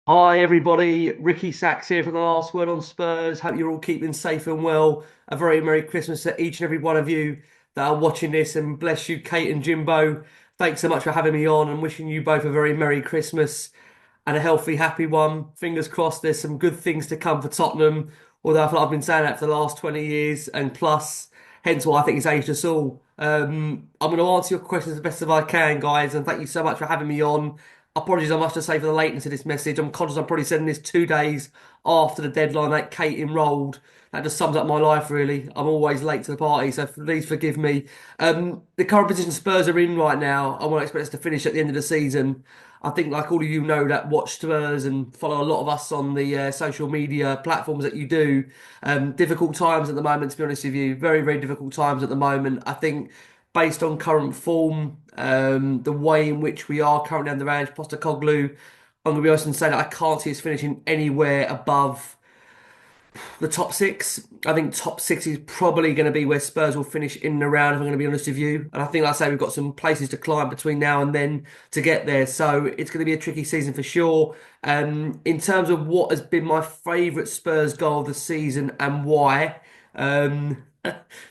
Hi everybody, Ricky Sachs here for the last word on Spurs. Hope you're all keeping safe and well. A very Merry Christmas to each and every one of you that are watching this, and bless you, Kate and Jimbo. Thanks so much for having me on and wishing you both a very Merry Christmas and a healthy, happy one. Fingers crossed there's some good things to come for Tottenham, although I feel like I've been saying that for the last 20 years and plus, hence why I think it's aged us all. I'm going to answer your questions as best as I can, guys, and thank you so much for having me on. Apologies, I must just say for the lateness of this message. I'm conscious I'm probably sending this 2 days after the deadline that Kate enrolled. That just sums up my life, really. I'm always late to the party, so please forgive me. The current position Spurs are in right now, I won't expect us to finish at the end of the season. I think, like all of you know, that watch Spurs and follow a lot of us on the social media platforms that you do. Difficult times at the moment, to be honest with you. Very, very difficult times at the moment. I think, based on current form, the way in which we are currently under Ange Postecoglou, I'm going to be honest and say that I can't see us finishing anywhere above the top six. I think top six is probably going to be where Spurs will finish in and around, if I'm going to be honest with you. And I think, like I say, we've got some places to climb between now and then to get there. So it's going to be a tricky season for sure. In terms of what has been my favourite Spurs goal of the season and why,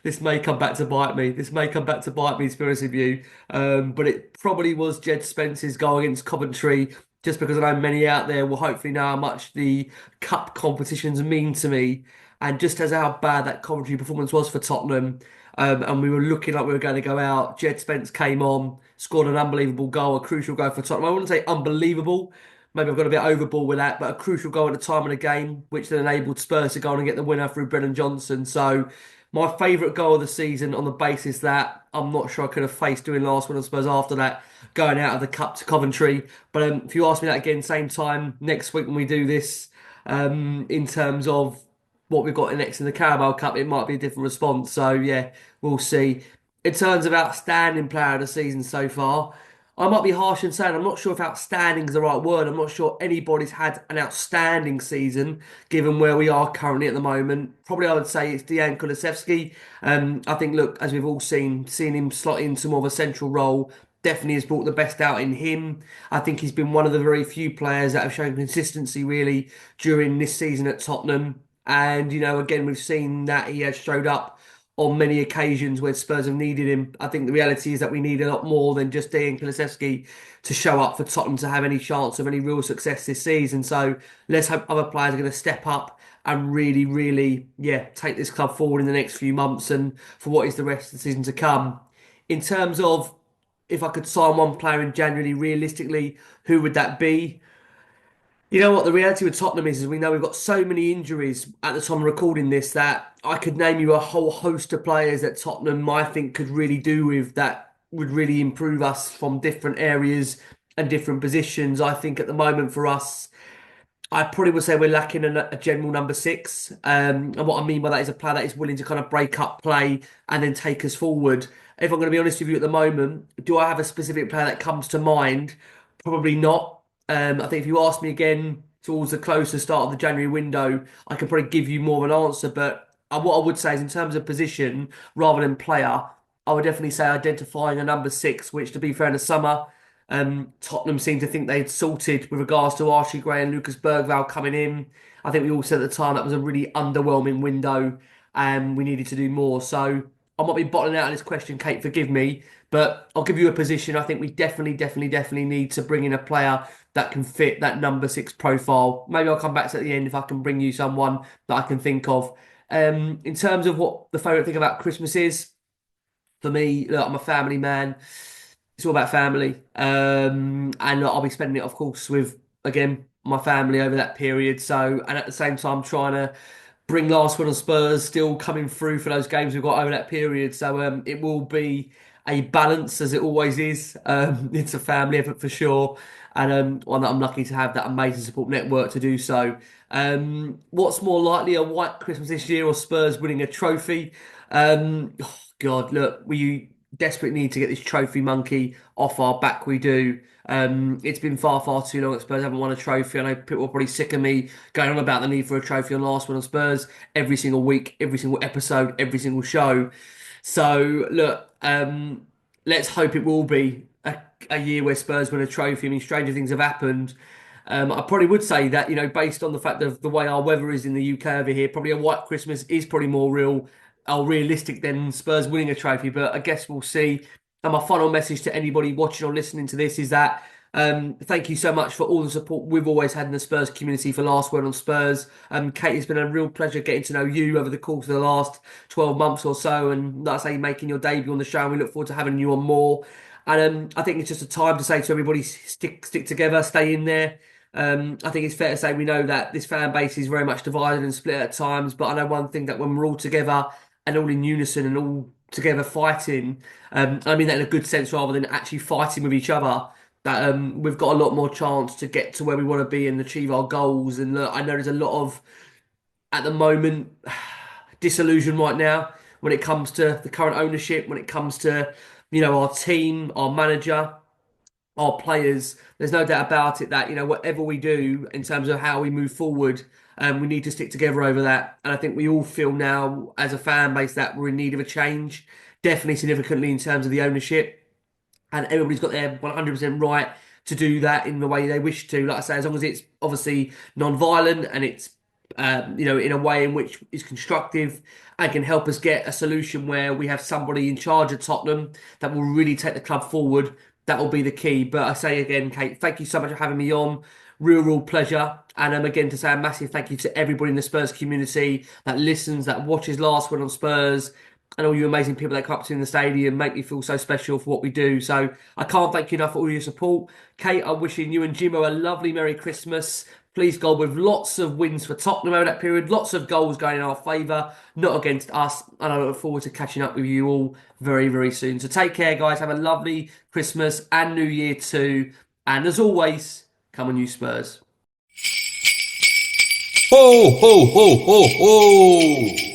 this may come back to bite me. This may come back to bite me, to be honest with you. But it probably was Jed Spence's goal against Coventry, just because I know many out there will hopefully know how much the cup competitions mean to me, and just as how bad that Coventry performance was for Tottenham. And we were looking like we were going to go out. Jed Spence came on, scored an unbelievable goal, a crucial goal for Tottenham. I wouldn't say unbelievable. Maybe I've got a bit overboard with that, but a crucial goal at the time of the game, which then enabled Spurs to go on and get the winner through Brennan Johnson. So my favourite goal of the season, on the basis that I'm not sure I could have faced doing last one on Spurs after that, going out of the cup to Coventry. But if you ask me that again, same time next week when we do this, in terms of what we've got next in the Carabao Cup, it might be a different response. So yeah, we'll see. In terms of outstanding player of the season so far, I might be harsh in saying I'm not sure if outstanding is the right word. I'm not sure anybody's had an outstanding season given where we are currently at the moment. Probably I would say it's Dejan Kulusevski. I think, look, as we've all seen him slot into more of a central role definitely has brought the best out in him. I think he's been one of the very few players that have shown consistency really during this season at Tottenham. And, again, we've seen that he has showed up on many occasions where Spurs have needed him. I think the reality is that we need a lot more than just Dejan Kulusevski to show up for Tottenham to have any chance of any real success this season. So let's hope other players are going to step up and really, really, yeah, take this club forward in the next few months and for what is the rest of the season to come. In terms of if I could sign one player in January, realistically, who would that be? You know what? The reality with Tottenham is we know we've got so many injuries at the time of recording this that I could name you a whole host of players that Tottenham, I think, could really do with that would really improve us from different areas and different positions. I think at the moment for us, I probably would say we're lacking a general number six. And what I mean by that is a player that is willing to kind of break up play and then take us forward. If I'm going to be honest with you at the moment, do I have a specific player that comes to mind? Probably not. I think if you ask me again towards the closer start of the January window, I could probably give you more of an answer. But what I would say is, in terms of position rather than player, I would definitely say identifying a number six, which, to be fair, in the summer, Tottenham seemed to think they'd sorted with regards to Archie Gray and Lucas Bergvall coming in. I think we all said at the time that was a really underwhelming window and we needed to do more. So I might be bottling out on this question, Kate, forgive me, but I'll give you a position. I think we definitely need to bring in a player that can fit that number six profile. Maybe I'll come back to it at the end if I can bring you someone that I can think of. In terms of what the favourite thing about Christmas is, for me, look, I'm a family man. It's all about family. And I'll be spending it, of course, with, again, my family over that period. So, and at the same time, trying to bring last one on Spurs still coming through for those games we've got over that period. So, it will be a balance, as it always is. It's a family effort for sure. And one that I'm lucky to have that amazing support network to do so. What's more likely, a white Christmas this year or Spurs winning a trophy? Oh God, look, we desperately need to get this trophy monkey off our back. We do. It's been far too long that Spurs haven't won a trophy. I know people are probably sick of me going on about the need for a trophy on last one on Spurs every single week, every single episode, every single show. So look, let's hope it will be a year where Spurs win a trophy. I mean, stranger things have happened. I probably would say that, based on the fact of the way our weather is in the UK over here, probably a white Christmas is probably more real or realistic than Spurs winning a trophy. But I guess we'll see. And my final message to anybody watching or listening to this is that thank you so much for all the support we've always had in the Spurs community for Last Word on Spurs. Kate, it's been a real pleasure getting to know you over the course of the last 12 months or so. And like I say, making your debut on the show. And we look forward to having you on more. And I think it's just a time to say to everybody, stick together, stay in there. I think it's fair to say we know that this fan base is very much divided and split at times. But I know one thing, that when we're all together and all in unison and all together fighting, I mean that in a good sense rather than actually fighting with each other, that we've got a lot more chance to get to where we want to be and achieve our goals. And look, I know there's a lot of, at the moment, disillusion right now when it comes to the current ownership, when it comes to, our team, our manager, our players. There's no doubt about it that, whatever we do in terms of how we move forward, we need to stick together over that. And I think we all feel now as a fan base that we're in need of a change, definitely significantly in terms of the ownership. And everybody's got their 100% right to do that in the way they wish to. Like I say, as long as it's obviously non-violent and it's in a way in which is constructive and can help us get a solution where we have somebody in charge of Tottenham that will really take the club forward. That will be the key. But I say again, Kate, thank you so much for having me on. Real pleasure. And again, to say a massive thank you to everybody in the Spurs community that listens, that watches Last Word on Spurs, and all you amazing people that come up to in the stadium, make me feel so special for what we do. So I can't thank you enough for all your support. Kate, I'm wishing you and Jimmo a lovely Merry Christmas. Please, God, with lots of wins for Tottenham over that period, lots of goals going in our favour, not against us. And I look forward to catching up with you all very soon. So take care, guys. Have a lovely Christmas and New Year too. And as always, come on, you Spurs. Ho, ho, ho, ho, ho!